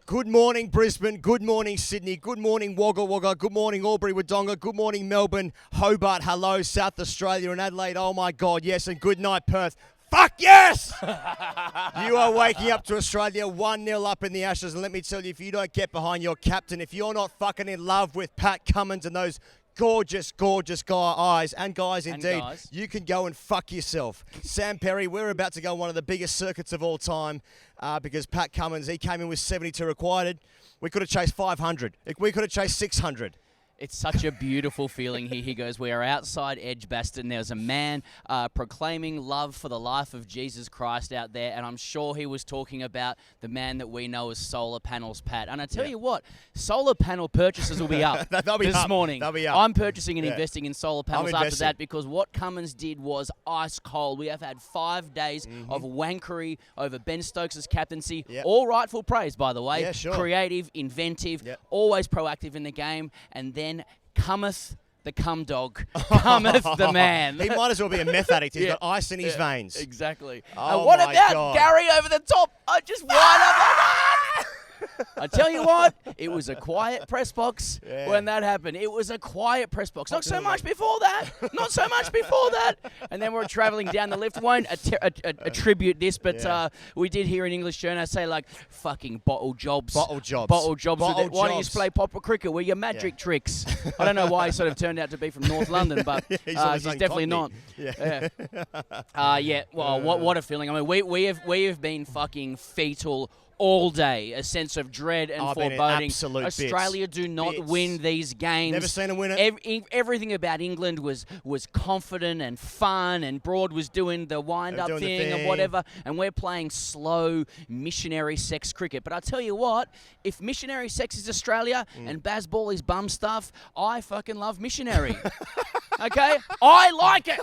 Good morning, Brisbane. Good morning, Sydney. Good morning, Wagga Wagga. Good morning, Albury Wodonga. Good morning, Melbourne. Hobart, hello. South Australia and Adelaide. Oh, my God, yes. And good night, Perth. Fuck yes! You are waking up to Australia 1-0 up in the Ashes. And let me tell you, if you don't get behind your captain, if you're not fucking in love with Pat Cummins and those gorgeous, gorgeous eyes, and guys indeed, you can go and fuck yourself. Sam Perry, we're about to go one of the biggest circuits of all time because Pat Cummins, he came in with 72 required. We could have chased 500. We could have chased 600. It's such a beautiful feeling here. He goes, we are outside Edgbaston. There's a man proclaiming love for the life of Jesus Christ out there, and I'm sure he was talking about the man that we know as Solar Panels Pat. And I tell you what, solar panel purchases will be up this morning. They'll be up. I'm purchasing and investing in solar panels after that because what Cummins did was ice cold. We have had 5 days of wankery over Ben Stokes' captaincy. All rightful praise, by the way. Yeah, sure. Creative, inventive, always proactive in the game, and then cometh the cum dog, cometh the man. He might as well be a meth addict. He's got ice in his veins. Exactly. Oh what my about God. Gary over the top? I just wind up. I tell you what, it was a quiet press box when that happened. It was a quiet press box. Not so much before that. Not so much before that. And then we're travelling down the lift. Won't attribute this, but we did hear an English journalist say, like, fucking bottle jobs. Bottle jobs. Bottle jobs. Bottle Why don't you jobs. play proper cricket with your magic tricks? I don't know why he sort of turned out to be from North London, but he's definitely not. Well, what a feeling. I mean, we have been fucking fetal all day, a sense of dread and foreboding. Australia do not win these games. Never seen them win it. Everything about England was confident and fun, and Broad was doing the wind-up thing and whatever, and we're playing slow missionary sex cricket. But I tell you what, if missionary sex is Australia and Baz Ball is bum stuff, I fucking love missionary. Okay? I like it!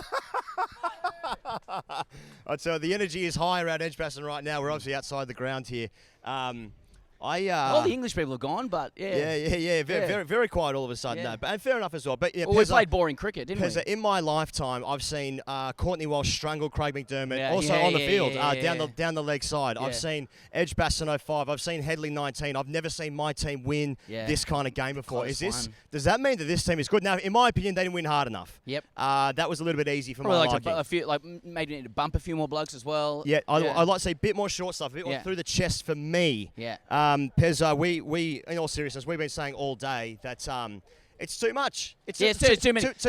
So the energy is high around Edgbaston right now. We're obviously outside the ground here. All the English people are gone, but very quiet all of a sudden. No, and fair enough as well. But we played boring cricket, didn't we? In my lifetime, I've seen Courtney Walsh strangle Craig McDermott, also on the field, down the leg side. I've seen Edgbaston 05. I've seen Headley 19. I've never seen my team win this kind of game before. Does that mean that this team is good? Now, in my opinion, they didn't win hard enough. Yep. That was a little bit easy for my liking. Maybe need to bump a few more blokes as well. Yeah, I'd like to say a bit more short stuff, a bit more through the chest for me. Yeah. Pez, we in all seriousness, we've been saying all day that it's too much. It's too many. We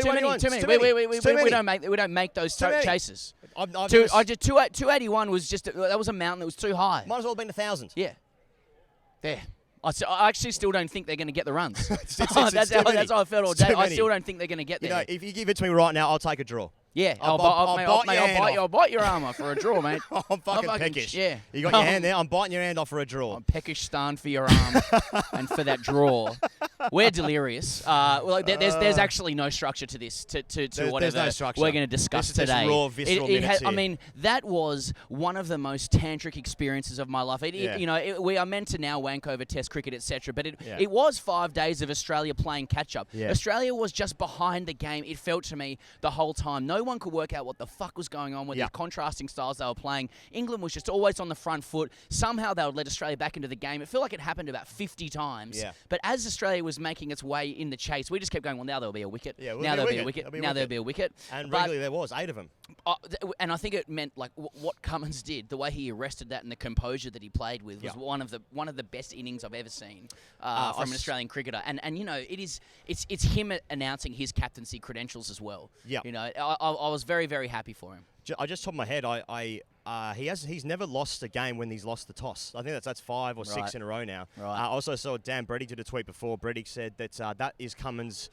don't make those chases. 281 was just that was a mountain that was too high. Might as well have been 1,000. Yeah. There. I actually still don't think they're going to get the runs. That's how I felt all day. I still don't think they're going to get there. You know, if you give it to me right now, I'll take a draw. Yeah, I'll bite your arm off for a draw, mate. I'm fucking peckish. Yeah. You got your hand there. I'm biting your hand off for a draw. I'm peckish stand for your arm and for that draw. We're delirious. There's actually no structure to this, to whatever there's no structure. We're going to discuss today. This raw, visceral minutes here. I mean, that was one of the most tantric experiences of my life. We are meant to now wank over Test cricket, etc. But it was 5 days of Australia playing catch-up. Yeah. Australia was just behind the game, it felt to me, the whole time. No one could work out what the fuck was going on with the contrasting styles they were playing. England was just always on the front foot. Somehow they would let Australia back into the game. It felt like it happened about 50 times. Yeah. But as Australia was making its way in the chase, we just kept going, well, now there'll be a wicket. Yeah, now there'll be a wicket. Now there'll be a wicket. And regularly there was 8 of them. And I think it meant, like, what Cummins did, the way he arrested that and the composure that he played with was one of the best innings I've ever seen from an Australian cricketer. And you know, it's him announcing his captaincy credentials as well. Yeah. You know, I was very, very happy for him. I just top of my head, he's never lost a game when he's lost the toss. I think that's 5 or 6 in a row now. Right. I also saw Dan Bredig did a tweet before. Bredig said that that is Cummins'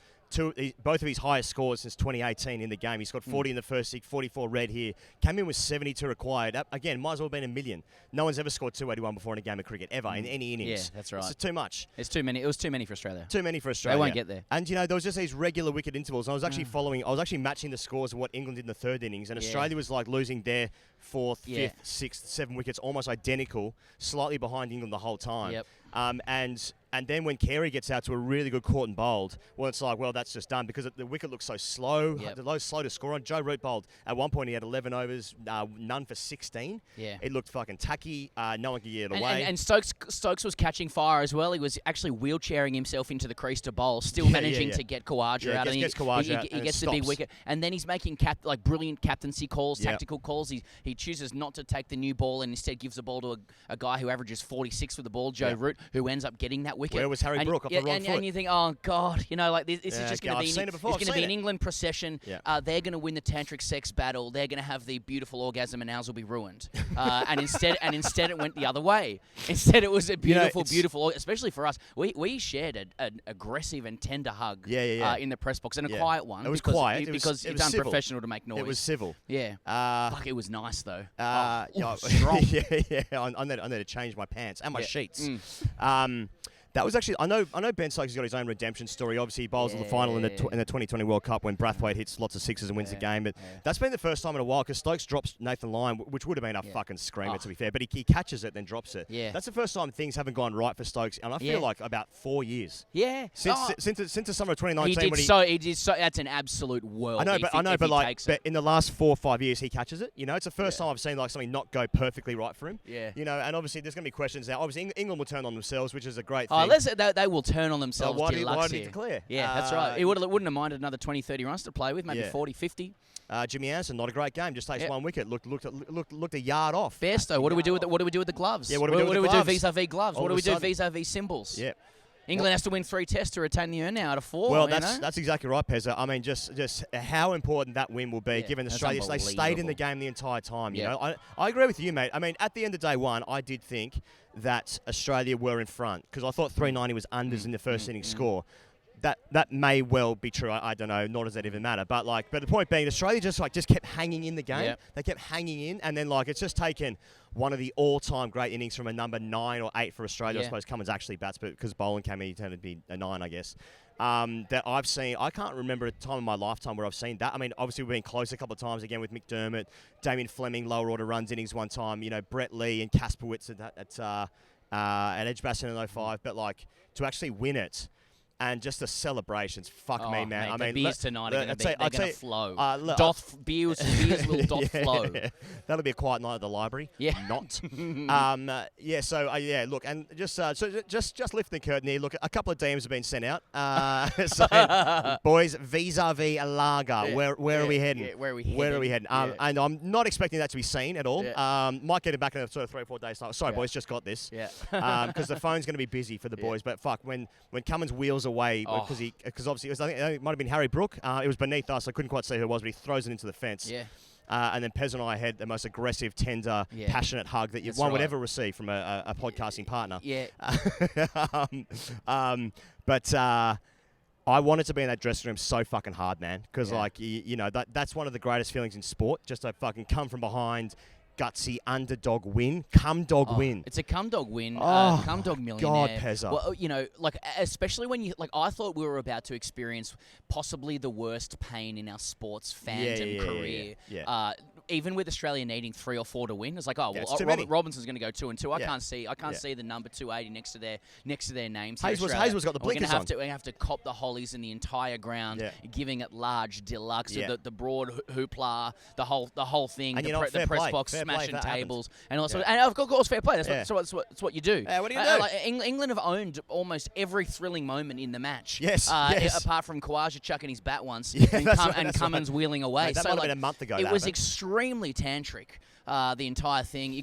both of his highest scores since 2018 in the game. He scored 40 in the first 44 red here. Came in with 72 required. Again, might as well have been 1 million. No one's ever scored 281 before in a game of cricket, ever, in any innings. Yeah, that's right. It's too much. It's too many. It was too many for Australia. Too many for Australia. They won't get there. And, you know, there was just these regular wicket intervals. And I was actually matching the scores of what England did in the third innings. And Australia was like losing their 4th, 5th, 6th, 7 wickets, almost identical, slightly behind England the whole time. Yep. And And then when Carey gets out to a really good caught and bowled, well, it's like, well, that's just done because the wicket looks so slow. Yep. The low slow to score on. Joe Root bowled. At one point, he had 11 overs, none for 16. Yeah. It looked fucking tacky. No one could get it away. And Stokes was catching fire as well. He was actually wheelchairing himself into the crease to bowl, still managing to get Khawaja out. Gets Khawaja out. He gets the big wicket. And then he's making brilliant captaincy calls, tactical calls. He chooses not to take the new ball and instead gives the ball to a guy who averages 46 with the ball, Joe Root, who ends up getting that wicket. Where was Harry Brook off the wrong foot? And you think, oh, God, this is just going to be I've seen it before. It's going to be an England procession. Yeah. They're going to win the tantric sex battle. They're going to have the beautiful orgasm, and ours will be ruined. And instead it went the other way. Instead, it was a beautiful, especially for us. We shared an aggressive and tender hug in the press box, and a quiet one. It was quiet. Because it's unprofessional to make noise. It was civil. Yeah. Fuck, it was nice, though. Strong. I need to change my pants and my sheets. That was actually, I know Ben Stokes has got his own redemption story. Obviously, he bowls in the final in the 2020 World Cup when Brathwaite hits lots of sixes and wins the game. But that's been the first time in a while because Stokes drops Nathan Lyon, which would have been a fucking screamer, to be fair. But he catches it, then drops it. Yeah. That's the first time things haven't gone right for Stokes, and I feel like about 4 years. Yeah. Since the summer of 2019. He did so. That's an absolute world. I know, but in the last 4 or 5 years, he catches it. You know, it's the first time I've seen something not go perfectly right for him. Yeah. You know, and obviously there's going to be questions now. Obviously, England will turn on themselves, which is a great thing. They will turn on themselves. Why did he declare? Yeah, that's right. He wouldn't have minded another 20, 30 runs to play with, maybe 40, 50. Jimmy Anderson, not a great game, just takes one wicket. Looked a yard off. Bairstow, what do we do with the gloves? Yeah, what do we do vis-a-vis gloves? What do we do vis-a-vis symbols? Yeah. England has to win 3 tests to retain the earn now out of 4. Well, that's exactly right, Pezza. I mean, just how important that win will be, given Australia they stayed in the game the entire time. You know, I agree with you, mate. I mean, at the end of day one, I did think that Australia were in front because I thought 390 was unders in the first innings score. That may well be true. I don't know. Nor does that even matter. But the point being, Australia just kept hanging in the game. Yep. They kept hanging in, and then it's just taken one of the all-time great innings from a number 9 or 8 for Australia. I suppose Cummins actually bats, but because Boland came in, he turned to be a 9, I guess. That I've seen. I can't remember a time in my lifetime where I've seen that. I mean, obviously we've been close a couple of times again with McDermott, Damien Fleming, lower order runs innings one time. You know, Brett Lee and Kasperwitz at Edgbaston in 05. But to actually win it. And just the celebrations, fuck me, man. Mate, I mean, the beers tonight are going to flow. Beers will flow. That'll be a quiet night at the library. Yeah. Not. Look, and just lifting the curtain here. Look, a couple of DMs have been sent out. Boys, vis-a-vis a lager. Yeah. Where are we heading? Yeah, where are we heading? And I'm not expecting that to be seen at all. Might get it back in sort of 3 or 4 days time. Sorry, boys, just got this. Yeah. Because the phone's going to be busy for the boys. But fuck, when Cummins wheels away because obviously I think it might have been Harry Brook. It was beneath us. I couldn't quite see who it was, but he throws it into the fence. Yeah. And then Pez and I had the most aggressive, tender, passionate hug that one would ever receive from a podcasting partner. Yeah. But I wanted to be in that dressing room so fucking hard, man. Because that's one of the greatest feelings in sport. Just to fucking come from behind. Gutsy underdog win, win. It's a cum dog win, cum dog millionaire. God, Pezza. Well, especially when I thought we were about to experience possibly the worst pain in our sports fandom career. Yeah. Even with Australia needing 3 or 4 to win, it's Robinson's going to go 2 and 2. I can't see the number 280 next to their names. Hayes got the blinkers on. We're going to have to cop the hollies in the entire ground, giving it large deluxe, the broad hoopla, the whole thing, and the press box, smashing tables, and also, and of course, fair play. That's what you do. What do you do? England have owned almost every thrilling moment in the match. Yes. Apart from Khawaja chucking his bat once, and Cummins wheeling away. Mate, that might have been a month ago. It was extremely tantric. The entire thing.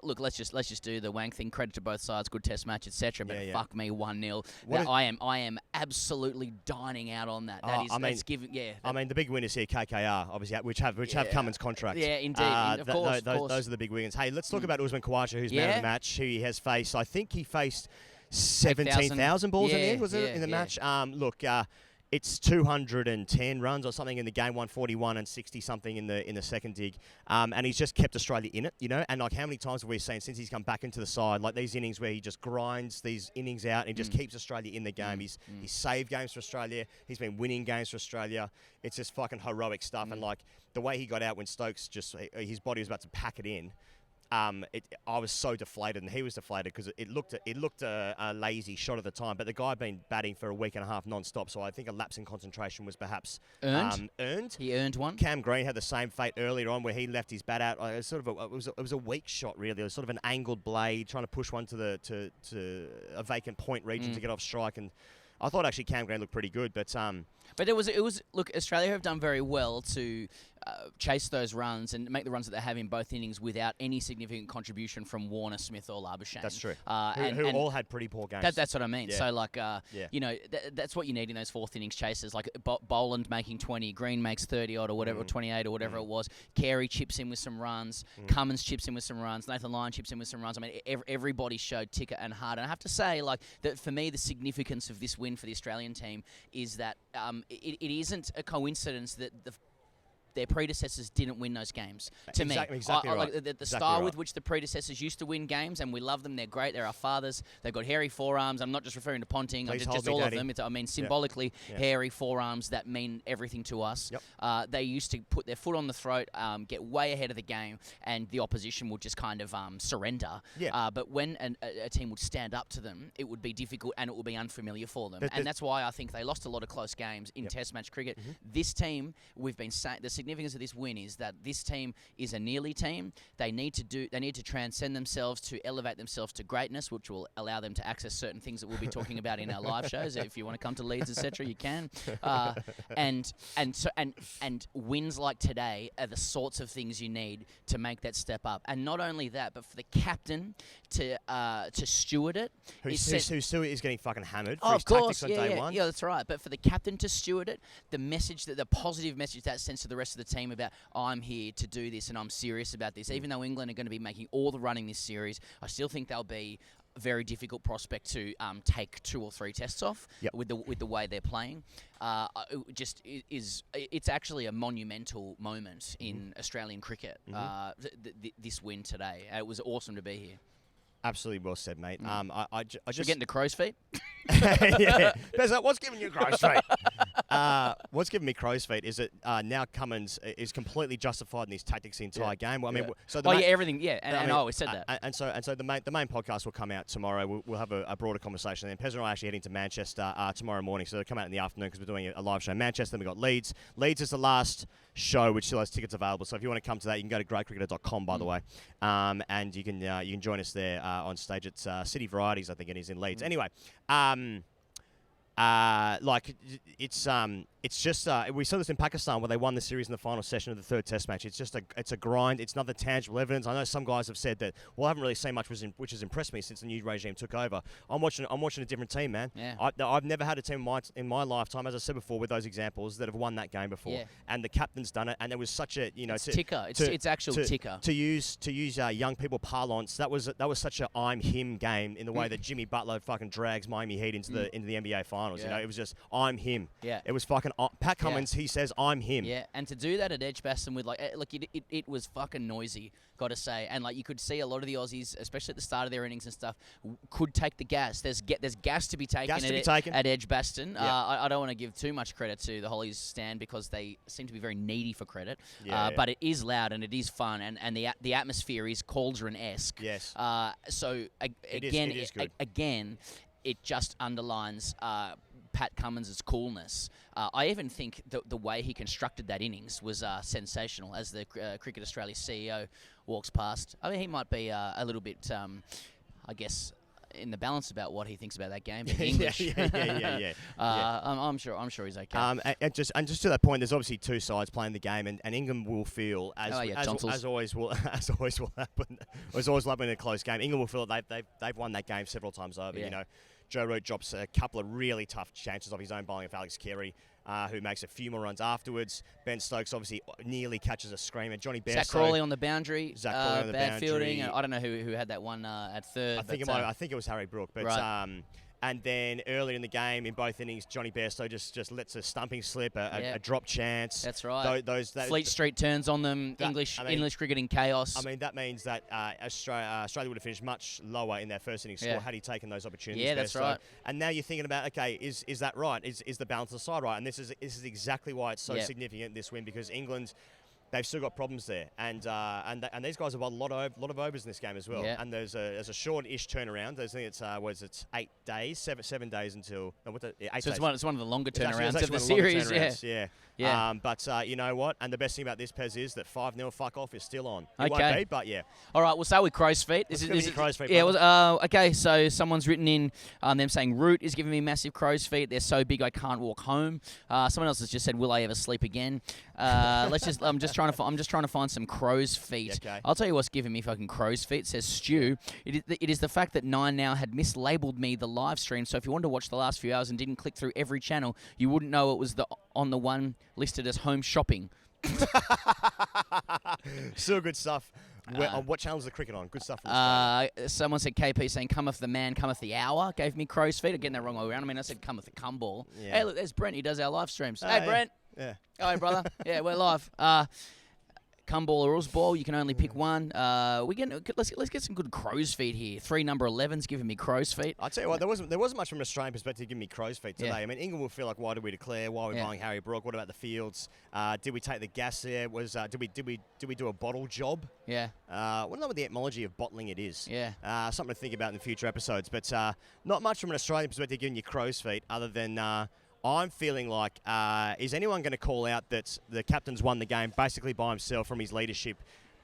Look. Let's just do the wank thing. Credit to both sides. Good test match, etc. But fuck me, 1-0. I am absolutely dining out on that. That's giving. Yeah. I mean, the big winners here, KKR, obviously, which have Cummins contracts. Yeah, indeed. Of course. Those are the big winners. Hey, let's talk about Usman Khawaja, who's man of the match. Who he has faced. I think he faced 17,000 balls in the end. Was it in the match? Look. It's 210 runs or something in the game, 141 and 60 something in the second dig, and he's just kept Australia in it, you know. And how many times have we seen since he's come back into the side, these innings where he just grinds these innings out and just keeps Australia in the game. He's saved games for Australia. He's been winning games for Australia. It's just fucking heroic stuff. And the way he got out when Stokes his body was about to pack it in. I was so deflated, and he was deflated because it looked a lazy shot at the time. But the guy had been batting for a week and a half non-stop, so I think a lapse in concentration was perhaps earned. He earned one. Cam Green had the same fate earlier on, where he left his bat out. It was a weak shot, really. It was sort of an angled blade, trying to push one to a vacant point region to get off strike, and I thought actually Cam Green looked pretty good, but it was look, Australia have done very well to chase those runs and make the runs that they have in both innings without any significant contribution from Warner, Smith, or Labuschagne. That's true. Who all had pretty poor games. That's what I mean. Yeah. So, you know, that's what you need in those fourth innings chases. Like Boland making 20, Green makes 30 odd or whatever, or 28 or whatever it was. Carey chips in with some runs. Cummins chips in with some runs. Nathan Lyon chips in with some runs. I mean, everybody showed ticker and hard. And I have to say, like, that for me, the significance of this win for the Australian team is that it isn't a coincidence that their predecessors didn't win those games. To me, exactly right. Like the style with which the predecessors used to win games, and we love them. They're great. They're our fathers. They've got hairy forearms. I'm not just referring to Ponting. Just all of them. I mean, symbolically, hairy forearms that mean everything to us. Yep. They used to put their foot on the throat, get way ahead of the game, and the opposition would just kind of surrender. Yeah. But when a team would stand up to them, it would be difficult and it would be unfamiliar for them. And that's why I think they lost a lot of close games in Test match cricket. This team, we've been saying, the significance of this win is that this team is a nearly team. They need to transcend themselves to elevate themselves to greatness, which will allow them to access certain things that we'll be talking about in our live shows. If you want to come to Leeds, etc., you can. And wins like today are the sorts of things you need to make that step up. And not only that, but for the captain to steward it. Who is getting fucking hammered for his of course, tactics on day one. Yeah, that's right. But for the captain to steward it, the positive message that sends to the rest of the team about, I'm here to do this and I'm serious about this. Even though England are going to be making all the running this series, I still think they'll be a very difficult prospect to take 2 or 3 tests off with the way they're playing. It's actually a monumental moment in Australian cricket. This win today, it was awesome to be here. Absolutely well said, mate. I just getting to crow's feet. Yeah, Bezza, what's giving you crow's feet? What's giving me crow's feet is that now Cummins is completely justified in his tactics the entire game. Well, I mean, so everything, and I always said that. And so the main podcast will come out tomorrow. We'll have a broader conversation. And Pez and I are actually heading to Manchester tomorrow morning, so they'll come out in the afternoon because we're doing a live show in Manchester. Then we've got Leeds. Leeds is the last show which still has tickets available. So if you want to come to that, you can go to greatcricketer.com, by the way, and you can join us there on stage at City Varieties, I think it is, in Leeds. Anyway, it's just we saw this in Pakistan where they won the series in the final session of the third Test match. It's a grind. It's not the tangible evidence. I know some guys have said that. Well, I haven't really seen much, which has impressed me since the new regime took over. I'm watching a different team, man. Yeah. I've never had a team in my lifetime, as I said before, with those examples that have won that game before. Yeah. And the captain's done it. And there was such a ticker. It's actual ticker. To use young people parlance. That was such a I'm him game in the way that Jimmy Butler fucking drags Miami Heat into the NBA finals. Yeah. You know, it was just I'm him. Yeah. It was fucking Pat Cummins. He says I'm him. Yeah, and to do that at Edgbaston with it was fucking noisy, got to say, and you could see a lot of the Aussies, especially at the start of their innings and stuff, could take the gas. There's gas to be taken at Edgbaston. Yeah. I don't want to give too much credit to the Hollies stand because they seem to be very needy for credit. But it is loud and it is fun, and the atmosphere is Cauldron-esque. Yes. So it is good. Again, it just underlines Pat Cummins' coolness. I even think the way he constructed that innings was sensational. As the Cricket Australia CEO walks past, I mean, he might be a little bit, I guess, in the balance about what he thinks about that game. English. Yeah. I'm sure he's okay. And just to that point, there's obviously two sides playing the game, and England will feel as always will happen. As always happened in a close game. England will feel that they've won that game several times over. Yeah. You know, Joe Root drops a couple of really tough chances off his own bowling of Alex Carey, who makes a few more runs afterwards. Ben Stokes obviously nearly catches a screamer. Johnny Bairstow. Zach Crawley on the boundary. Bad fielding. I don't know who had that one at third. I think it was Harry Brook. But right. And then earlier in the game, in both innings, Johnny Bairstow just lets a stumping slip, a drop chance. That's right. That Fleet Street turns on them. English cricket in chaos. I mean, that means that Australia would have finished much lower in their first innings score had he taken those opportunities. Yeah, that's right. And now you're thinking about, okay, is that right? Is the balance of the side right? And this is exactly why it's so significant, this win, because England they've still got problems there, and these guys have won a lot of overs in this game as well. Yeah. And there's a short-ish turnaround. I think it's 8 days, 7 days until. No, 8 days. It's one of the longer turnarounds It's of the one of the series. yeah. But you know what? And the best thing about this, Pez, is that 5-0 fuck off is still on. It won't be, but yeah. All right, we'll start with crow's feet. This is crow's feet. Yeah. Okay. So someone's written in them saying Root is giving me massive crow's feet. They're so big I can't walk home. Someone else has just said, will I ever sleep again? I'm just trying to find some crow's feet. Yeah, okay. I'll tell you what's giving me fucking crow's feet. It says Stu. It is the fact that 9 Now had mislabeled me the live stream. So if you wanted to watch the last few hours and didn't click through every channel, you wouldn't know it was on the one listed as home shopping. Still good stuff. What channel is the cricket on? Good stuff. Someone said KP saying cometh the man, cometh the hour. Gave me crow's feet. I'm getting that wrong way around. I mean, I said cometh the cum ball. Yeah. Hey, look, there's Brent. He does our live streams. Hey, Brent. Yeah. Hey, brother. Yeah, we're live. Cum ball or Oz ball, you can only pick one. Let's get some good crow's feet here. 3 number 11's giving me crow's feet. I tell you what, there wasn't much from an Australian perspective giving me crow's feet today. Yeah. I mean, England will feel like, why did we declare? Why are we buying Harry Brook? What about the fields? Did we take the gas there? Did we do a bottle job? Yeah. What what the etymology of bottling it is? Yeah. Something to think about in the future episodes. But not much from an Australian perspective giving you crow's feet, other than. I'm feeling like, is anyone going to call out that the captain's won the game basically by himself from his leadership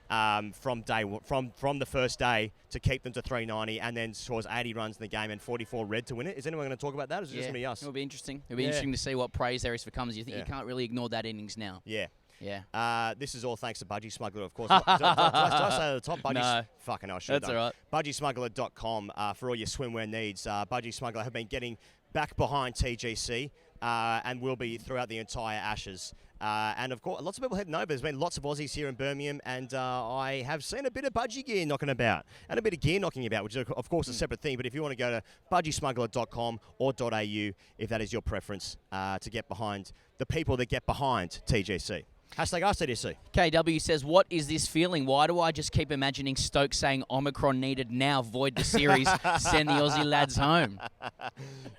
from the first day to keep them to 390 and then scores 80 runs in the game and 44 red to win it? Is anyone going to talk about that, or is it just going to be us? It'll be interesting. It'll be interesting to see what praise there is for Cummins. You think you can't really ignore that innings now? Yeah. Yeah. This is all thanks to Budgy Smuggler, of course. Did I say at the top? No. Fucking hell, I should have done. That's all right. BudgySmuggler.com for all your swimwear needs. Budgy Smuggler have been getting back behind TGC and will be throughout the entire Ashes. And of course, lots of people heading over. There's been lots of Aussies here in Birmingham, and I have seen a bit of budgie gear knocking about, and a bit of gear knocking about, which is of course a separate thing. But if you want to go to budgysmuggler.com or .au, if that is your preference, to get behind the people that get behind TGC. #RCDC. KW says, what is this feeling? Why do I just keep imagining Stokes saying Omicron needed now, void the series, send the Aussie lads home?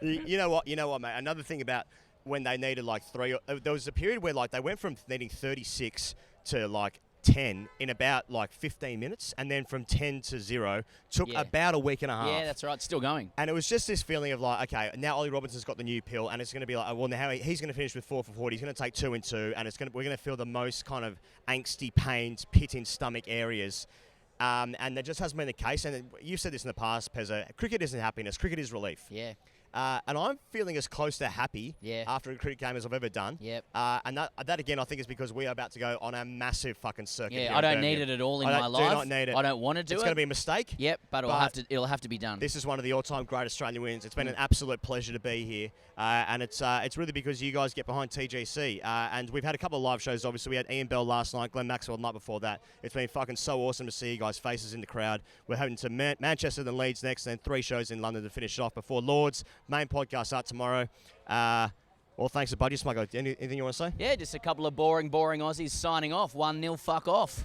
You know what, mate? Another thing about when they needed like 3, there was a period where like they went from needing 36 to like 10 in about like 15 minutes, and then from 10 to 0 took about a week and a half. Yeah, that's right. Still going. And it was just this feeling of like, okay, now Ollie Robinson's got the new pill, and it's going to be like, well, now he's going to finish with 4 for 40. He's going to take 2 and 2, and we're going to feel the most kind of angsty, pains, pit in stomach areas. And that just hasn't been the case. And you've said this in the past, Pezza. Cricket isn't happiness. Cricket is relief. Yeah. And I'm feeling as close to happy after a cricket game as I've ever done. Yep. And that again, I think, is because we are about to go on a massive fucking circuit. Yeah, I don't need it at all in my life. I do not need it. I don't want to do it. It's going to be a mistake. Yep, but it'll have to be done. This is one of the all-time great Australian wins. It's been an absolute pleasure to be here. And it's really because you guys get behind TGC. And we've had a couple of live shows, obviously. We had Ian Bell last night, Glenn Maxwell the night before that. It's been fucking so awesome to see you guys' faces in the crowd. We're heading to Manchester, then Leeds next, and then 3 shows in London to finish it off before Lords. Main podcast out tomorrow. All thanks to Budgy Smuggler. Anything you want to say? Yeah, just a couple of boring Aussies signing off. 1-0, fuck off.